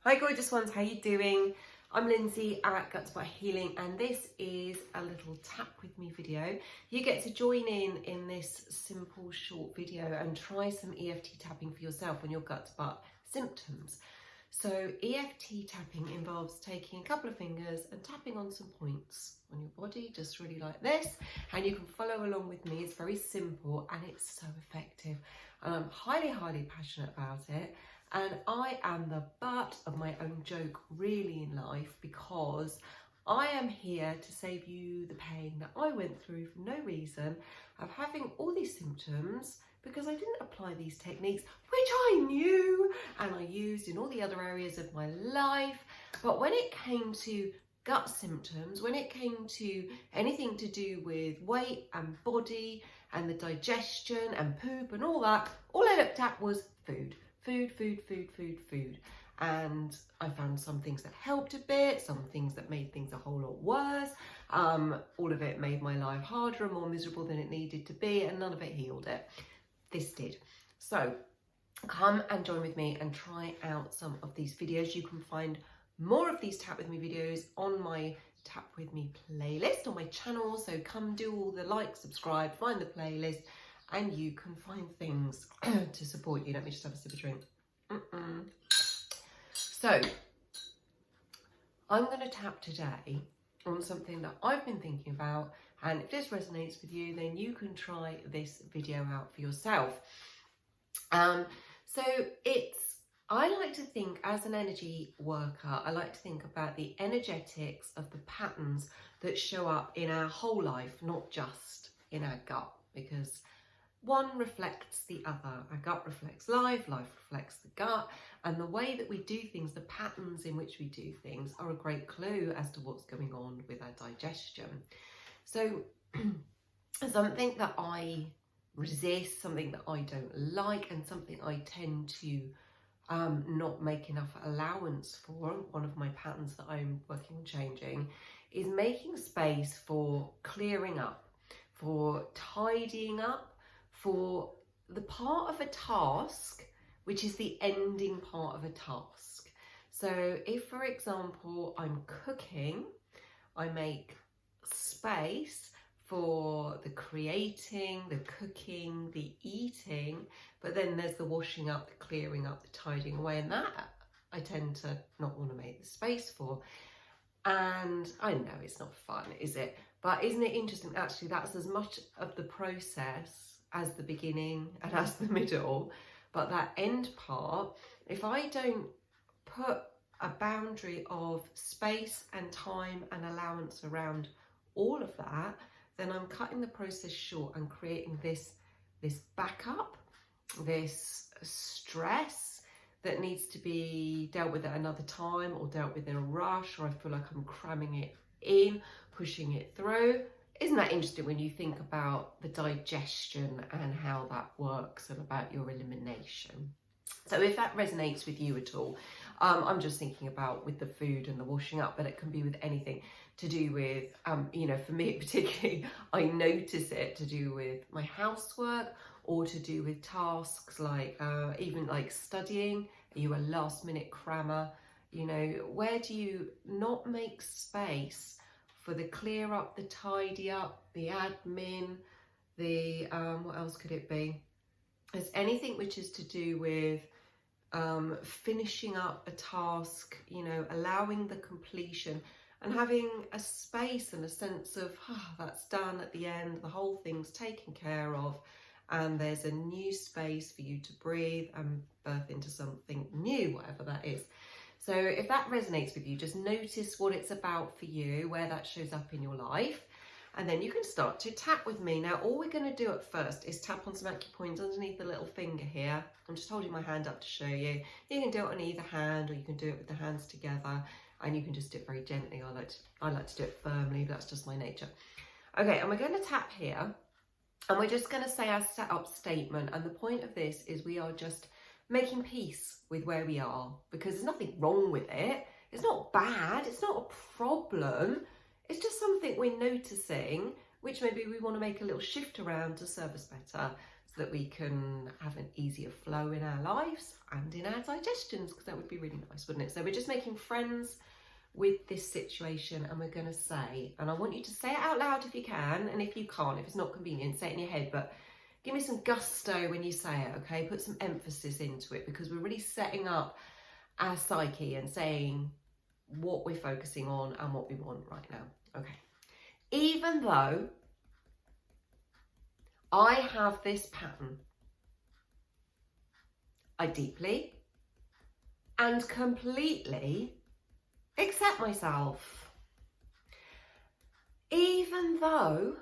Hi gorgeous ones, how you doing? I'm Lindsay at Guts by Healing and this is a little tap with me video. You get to join in this simple short video and try some EFT tapping for yourself on your gut butt symptoms. So EFT tapping involves taking a couple of fingers and tapping on some points on your body, just really like this, and you can follow along with me. It's very simple and it's so effective and I'm highly passionate about it. And I am the butt of my own joke really in life, because I am here to save you the pain that I went through for no reason of having all these symptoms because I didn't apply these techniques, which I knew and I used in all the other areas of my life. But when it came to gut symptoms, when it came to anything to do with weight and body and the digestion and poop and all that, all I looked at was food. Food. And I found some things that helped a bit, some things that made things a whole lot worse. All of it made my life harder and more miserable than it needed to be, and none of it healed it. This did. So come and join with me and try out some of these videos. You can find more of these Tap With Me videos on my Tap With Me playlist on my channel. So come do all the like, subscribe, find the playlist, and you can find things to support you. Let me just have a sip of drink. So, I'm going to tap today on something that I've been thinking about, and if this resonates with you, then you can try this video out for yourself. I like to think, as an energy worker, I like to think about the energetics of the patterns that show up in our whole life, not just in our gut, because one reflects the other. Our gut reflects life, life reflects the gut, and the way that we do things, the patterns in which we do things, are a great clue as to what's going on with our digestion. So something that I resist, something that I don't like, and something I tend to not make enough allowance for, one of my patterns that I'm working on changing, is making space for clearing up, for tidying up, for the part of a task which is the ending part of a task. So if, for example, I'm cooking, I make space for the creating, the cooking, the eating, but then there's the washing up, the clearing up, the tidying away, and that I tend to not want to make the space for. And I know it's not fun, is it? But isn't it interesting? Actually, that's as much of the process as the beginning and as the middle, but that end part, if I don't put a boundary of space and time and allowance around all of that, then I'm cutting the process short and creating this backup, this stress that needs to be dealt with at another time, or dealt with in a rush, or I feel like I'm cramming it in, pushing it through. Isn't that interesting when you think about the digestion and how that works, and about your elimination? So if that resonates with you at all, I'm just thinking about with the food and the washing up, but it can be with anything to do with, for me particularly, I notice it to do with my housework, or to do with tasks like, even like studying. Are you a last minute crammer? You know, where do you not make space for the clear up, the tidy up, the admin, the, what else could it be? It's anything which is to do with finishing up a task, allowing the completion and having a space and a sense of, that's done at the end, the whole thing's taken care of, and there's a new space for you to breathe and birth into something new, whatever that is. So if that resonates with you, just notice what it's about for you, where that shows up in your life, and then you can start to tap with me. Now, all we're going to do at first is tap on some acupoints underneath the little finger here. I'm just holding my hand up to show you. You can do it on either hand, or you can do it with the hands together, and you can just do it very gently. I like to do it firmly, but that's just my nature. Okay, and we're going to tap here, and we're just going to say our setup statement. And the point of this is we are just making peace with where we are, because there's nothing wrong with it. It's not bad. It's not a problem. It's just something we're noticing, which maybe we want to make a little shift around to serve us better. that we can have an easier flow in our lives and in our digestions, because that would be really nice, wouldn't it? So we're just making friends with this situation, and we're going to say, and I want you to say it out loud if you can, and if you can't, if it's not convenient, say it in your head, but give me some gusto when you say it, okay? Put some emphasis into it, because we're really setting up our psyche and saying what we're focusing on and what we want right now. Okay. Even though I have this pattern, I deeply and completely accept myself. Even though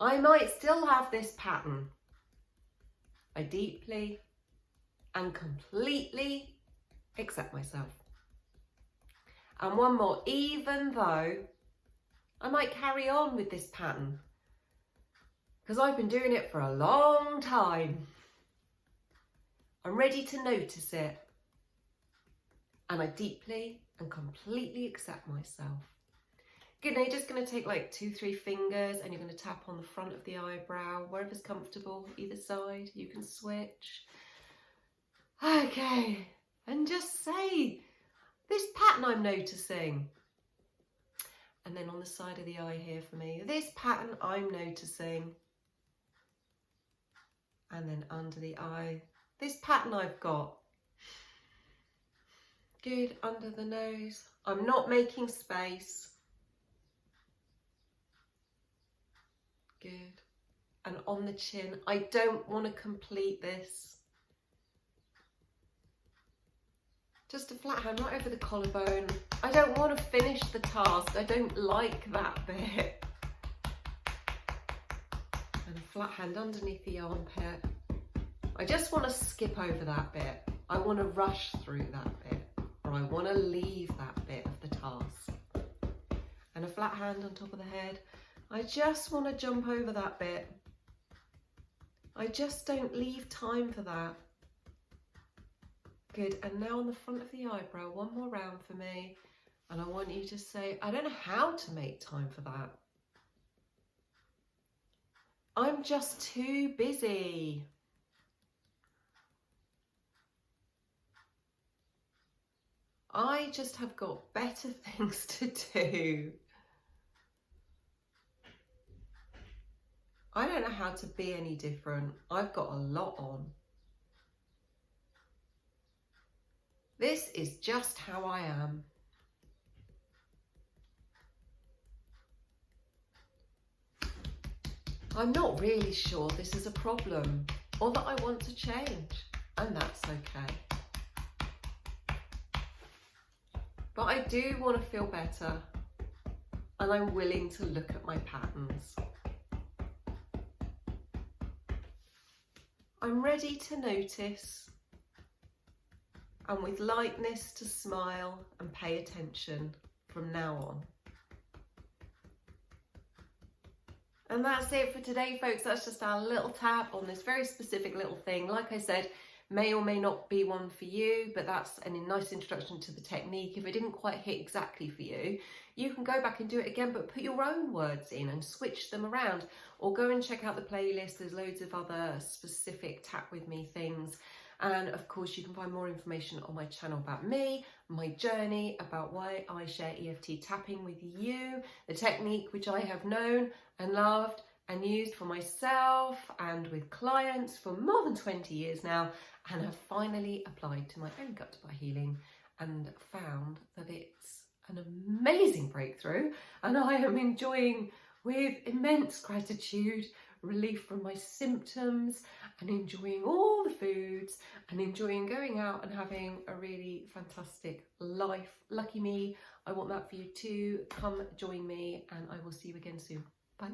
I might still have this pattern, I deeply and completely accept myself. And one more, even though I might carry on with this pattern, because I've been doing it for a long time, I'm ready to notice it, and I deeply and completely accept myself. Good, now you're just going to take like 2-3 fingers and you're going to tap on the front of the eyebrow, wherever's comfortable, either side, you can switch. Okay, and just say, this pattern I'm noticing. And then on the side of the eye here for me, this pattern I'm noticing. And then under the eye, this pattern I've got. Good, under the nose. I'm not making space. Good. And on the chin, I don't want to complete this. Just a flat hand right over the collarbone. I don't want to finish the task. I don't like that bit. And a flat hand underneath the armpit. I just want to skip over that bit. I want to rush through that bit. Or I want to leave that bit of the task. And a flat hand on top of the head. I just want to jump over that bit. I just don't leave time for that. Good, and now on the front of the eyebrow, one more round for me. And I want you to say, I don't know how to make time for that. I'm just too busy. I just have got better things to do. I don't know how to be any different. I've got a lot on. This is just how I am. I'm not really sure this is a problem or that I want to change, and that's okay. But I do want to feel better, and I'm willing to look at my patterns. I'm ready to notice, and with lightness to smile and pay attention from now on. And that's it for today, folks. That's just our little tap on this very specific little thing. Like I said, may or may not be one for you, but that's a nice introduction to the technique. If it didn't quite hit exactly for you, you can go back and do it again, but put your own words in and switch them around, or go and check out the playlist. There's loads of other specific tap with me things. And of course, you can find more information on my channel about me, my journey, about why I share EFT tapping with you, the technique which I have known and loved and used for myself and with clients for more than 20 years now, and have finally applied to my own gut-to-bar healing and found that it's an amazing breakthrough, and I am enjoying with immense gratitude relief from my symptoms, and enjoying all the foods, and enjoying going out and having a really fantastic life. Lucky me. I want that for you too. Come join me, and I will see you again soon. Bye.